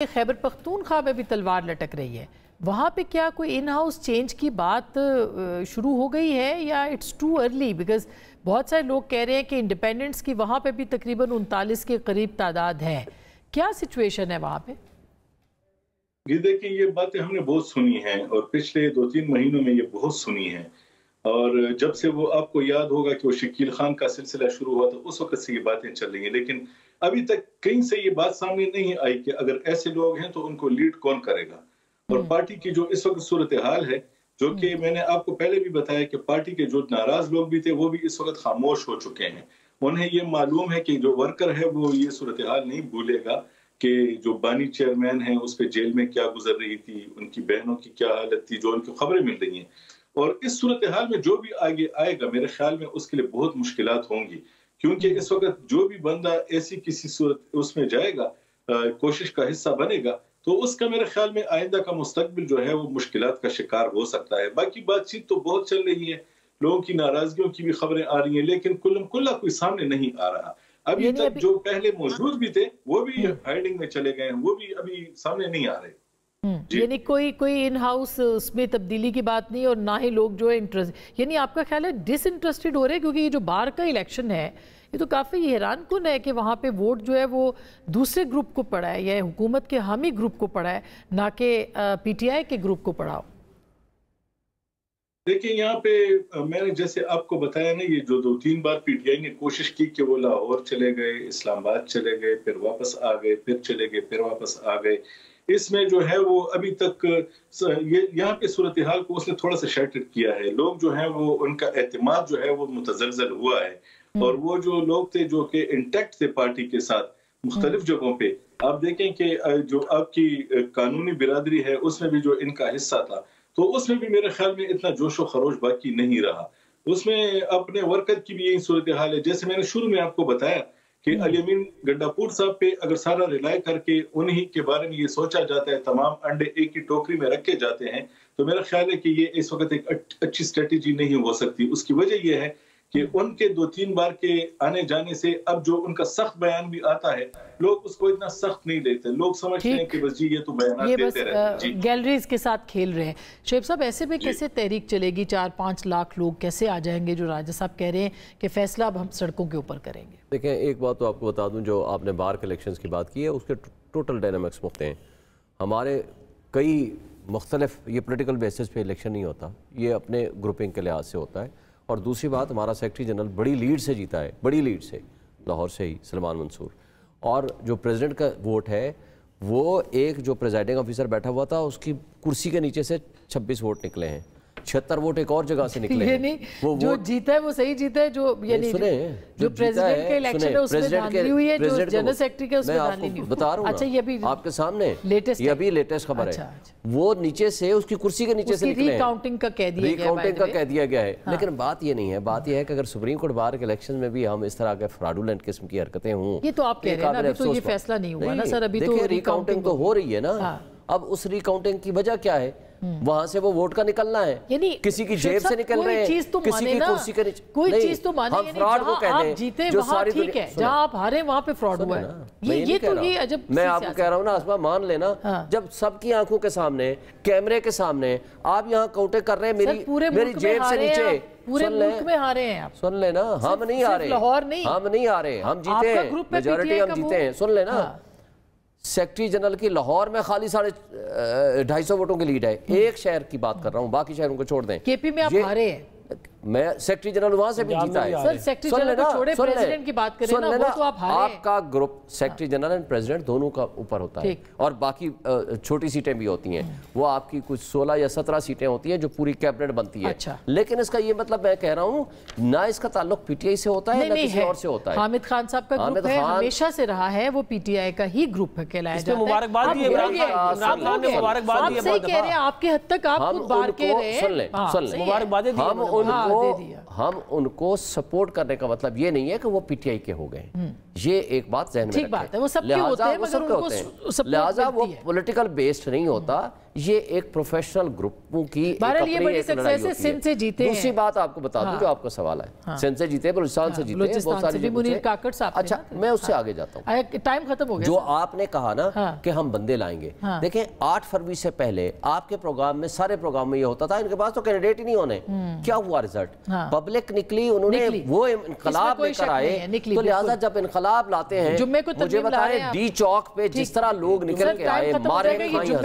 خیبر پختونخوا میں بھی تلوار لٹک رہی ہے، وہاں پہ کیا کوئی ان ہاؤس چینج کی بات شروع ہو گئی ہے یا اٹس ٹو ارلی؟ بیکاز بہت سارے لوگ کہہ رہے ہیں کہ انڈیپینڈنٹس کی وہاں پہ بھی تقریباً 39 کے قریب تعداد ہے، کیا سچویشن ہے وہاں پہ؟ یہ دیکھیں، یہ باتیں ہم نے بہت سنی ہیں اور پچھلے 2-3 مہینوں میں یہ بہت سنی ہیں، اور جب سے وہ آپ کو یاد ہوگا کہ وہ شکیل خان کا سلسلہ شروع ہوا تو اس وقت سے یہ باتیں چل رہی ہیں، لیکن ابھی تک کہیں سے یہ بات سامنے نہیں آئی کہ اگر ایسے لوگ ہیں تو ان کو لیڈ کون کرے گا۔ اور پارٹی کی جو اس وقت صورتحال ہے، جو کہ میں نے آپ کو پہلے بھی بتایا کہ پارٹی کے جو ناراض لوگ بھی تھے وہ بھی اس وقت خاموش ہو چکے ہیں۔ انہیں یہ معلوم ہے کہ جو ورکر ہے وہ یہ صورتحال نہیں بھولے گا کہ جو بانی چیئرمین ہیں اس پہ جیل میں کیا گزر رہی تھی، ان کی بہنوں کی کیا حالت تھی، جو ان کی خبریں مل رہی ہیں۔ اور اس صورتحال میں جو بھی آگے آئے گا میرے خیال میں اس کے لیے بہت مشکلات ہوں گی، کیونکہ اس وقت جو بھی بندہ ایسی کسی صورت اس میں جائے گا، کوشش کا حصہ بنے گا، تو اس کا میرے خیال میں آئندہ کا مستقبل جو ہے وہ مشکلات کا شکار ہو سکتا ہے۔ باقی بات چیت تو بہت چل رہی ہے، لوگوں کی ناراضگیوں کی بھی خبریں آ رہی ہیں، لیکن کلم کلا کوئی سامنے نہیں آ رہا۔ ابھی تک جو پہلے موجود بھی تھے وہ بھی ہائیڈنگ میں چلے گئے ہیں، وہ بھی ابھی سامنے نہیں آ رہے۔ یعنی کوئی ان ہاؤس اس میں تبدیلی کی بات نہیں، اور نہ ہی لوگ جو انٹرسٹ، یعنی آپ کا خیال ہے ڈس انٹرسٹڈ ہو رہے ہیں؟ کیونکہ یہ جو باہر کا الیکشن ہے یہ تو کافی حیران کن ہے کہ وہاں پہ ووٹ جو ہے وہ دوسرے گروپ کو پڑا ہے، یا حکومت کے حامی گروپ کو پڑا ہے، نہ کہ پی ٹی آئی کے گروپ کو پڑا ہو۔ دیکھیں، یہاں پہ میں نے جیسے آپ کو بتایا نا، یہ جو 2-3 بار پی ٹی آئی نے کوشش کی کہ وہ لاہور چلے گئے، اسلام آباد چلے گئے، پھر واپس آ گئے، پھر چلے گئے، پھر واپس آ گئے، اس میں جو ہے وہ ابھی تک یہاں پہ صورتحال کو اس نے تھوڑا سا شیٹر کیا ہے۔ لوگ جو ہیں وہ ان کا اعتماد جو ہے وہ متزلزل ہوا ہے، اور وہ جو لوگ تھے جو کہ انٹیکٹ تھے پارٹی کے ساتھ مختلف جگہوں پہ، آپ دیکھیں کہ جو آپ کی قانونی برادری ہے اس میں بھی جو ان کا حصہ تھا، تو اس میں بھی میرے خیال میں اتنا جوش و خروش باقی نہیں رہا۔ اس میں اپنے ورکر کی بھی یہی صورتحال ہے، جیسے میں نے شروع میں آپ کو بتایا کہ علی امین گنڈاپور صاحب پہ اگر سارا ریلائے کر کے انہی کے بارے میں یہ سوچا جاتا ہے، تمام انڈے ایک ہی ٹوکری میں رکھے جاتے ہیں، تو میرا خیال ہے کہ یہ اس وقت ایک اچھی اسٹریٹجی نہیں ہو سکتی۔ اس کی وجہ یہ ہے کہ ان کے 2-3 بار کے آنے جانے سے اب جو ان کا سخت بیان بھی آتا ہے، لوگ اس کو اتنا سخت نہیں لیتے، لوگ سمجھتے ہیں کہ بس جی یہ تو بیانات دیتے رہتے ہیں، گیلریز کے ساتھ کھیل رہے ہیں۔ شعیب صاحب، ایسے میں کیسے تحریک چلے گی؟ 4-5 لاکھ لوگ کیسے آ جائیں گے جو راجہ صاحب کہہ رہے ہیں کہ فیصلہ اب ہم سڑکوں کے اوپر کریں گے؟ دیکھیں، ایک بات تو آپ کو بتا دوں، جو آپ نے باہر کے الیکشنز کی بات کی ہے اس کے ٹوٹل ڈائنامکس مختلف ہیں۔ ہمارے کئی مختلف، یہ پولیٹیکل بیسس پہ الیکشن نہیں ہوتا، یہ اپنے گروپنگ کے لحاظ سے ہوتا ہے۔ اور دوسری بات، ہمارا سیکرٹری جنرل بڑی لیڈ سے جیتا ہے، بڑی لیڈ سے، لاہور سے ہی، سلمان منصور۔ اور جو پریزیڈنٹ کا ووٹ ہے وہ ایک جو پریزائڈنگ آفیسر بیٹھا ہوا تھا اس کی کرسی کے نیچے سے 26 ووٹ نکلے ہیں، 76 ووٹ ایک اور جگہ سے نکلے ہیں۔ یعنی جو جیتا ہے وہ صحیح جیتا ہے، جو پریزیڈنٹ کے الیکشن ہے اس میں دھاندلی ہوئی ہے، جو جنرل سیکرٹری کا اس میں دھاندلی نہیں ہوئی۔ بتا رہا ہوں، اچھا یہ بھی آپ کے سامنے، یہ ابھی لیٹسٹ خبر ہے، وہ نیچے سے اس کی کرسی کے نیچے سے نکلے ہیں، ری کاؤنٹنگ کا کہہ دیا گیا ہے۔ لیکن بات یہ نہیں ہے، بات یہ ہے کہ اگر سپریم کورٹ باہر کے الیکشن میں بھی ہم اس طرح کے فراڈولنٹ قسم کی حرکتیں ہوں، یہ تو آپ کہہ رہے ہیں نا، ابھی تو یہ فیصلہ نہیں ہوا نا سر، ابھی تو ری کاؤنٹنگ تو ہو رہی ہے نا۔ اب اس ری کاؤنٹنگ کی وجہ کیا ہے؟ وہاں سے وہ ووٹ کا نکلنا ہے، کسی کی جیب سے نکل رہے ہیں، کسی کی کرسی کے نیچے۔ کوئی چیز تو مانے، یعنی جہاں آپ جیتے وہاں ٹھیک ہے، جہاں آپ ہارے وہاں پہ فراڈ ہوا ہے۔ یہ تو یہ عجب، میں آپ کو کہہ رہا ہوں نا اسما، مان لینا، جب سب کی آنکھوں کے سامنے، کیمرے کے سامنے آپ یہاں کاؤنٹنگ کر رہے ہیں، میری جیب سے نیچے، پورے ملک میں ہارے ہیں آپ، سن لینا، ہم نہیں ہارے، ہم نہیں ہارے، ہم جیتے ہیں، میجورٹی ہم جیتے ہیں۔ سن لینا، سیکرٹری جنرل کی لاہور میں خالی 250 ووٹوں کی لیڈ ہے، ایک شہر کی بات کر رہا ہوں، باقی شہروں کو چھوڑ دیں۔ کے پی میں آپ ہارے ہیں، میں سیکرٹری جنرل وہاں سے بھی جیتا ہے۔ سر سیکرٹری جنرل کو چھوڑے، پریزیڈنٹ کی بات کریں نا، وہ تو آپ ہارے ہیں۔ آپ کا گروپ سیکرٹری جنرل اور پریزیڈنٹ دونوں کا اوپر ہوتا ہے، اور باقی چھوٹی سیٹیں بھی ہوتی ہیں، وہ آپ کی کچھ 16 یا 17 سیٹیں ہوتی ہیں جو پوری کیبنٹ بنتی ہے۔ لیکن اس کا یہ مطلب میں کہہ رہا ہوں، نہ اس کا تعلق پی ٹی آئی سے ہوتا ہے نہ کسی اور سے ہوتا ہے۔ حامد خان صاحب کا گروپ ہے، ہمیشہ سے رہا ہے، وہ پی ٹی آئی کا ہی گروپ کہلایا جاتا ہے۔ اس میں مبارکباد دی ہے عمران خان نے، مبارکباد دی ہے، آپ صحیح کہہ رہے ہیں، آپ کے حد تک آپ خود بار کے رہے ہیں۔ سن لیں، مبارکباد دی، ہم ان کو سپورٹ کرنے کا مطلب یہ نہیں ہے کہ وہ پی ٹی آئی کے ہو گئے، یہ ایک بات ذہن میں رکھیں۔ ٹھیک بات ہے، وہ سب کے ہوتے ہیں، مگر ان کو سپورٹ لہٰذا وہ پولیٹیکل بیسڈ نہیں ہوتا، یہ ایک پروفیشنل گروپوں کی بہرحال یہ بڑی سکسیس ہے، سندھ سے جیتے ہیں۔ دوسری بات آپ کو بتا دوں جو آپ کا سوال ہے، سندھ سے جیتے ہیں، بلوچستان سے جیتے ہیں، بہت ساری منیر کاکڑ صاحب۔ اچھا میں اس سے آگے جاتا ہوں، ٹائم ختم ہو گیا۔ جو آپ نے کہا نا کہ ہم بندے لائیں گے، دیکھیں 8 فروری سے پہلے آپ کے پروگرام میں، سارے پروگرام میں یہ ہوتا تھا ان کے پاس تو کینڈیڈیٹ ہی نہیں ہونے، کیا ہوا رزلٹ؟ پبلک نکلی، انہوں نے وہ انقلاب لے کر آئے، تو لہٰذا جب انقلاب لاتے ہیں مجھے بتائیں ڈی چوک پہ جس طرح لوگ نکل کے آئے، مارے کھائیں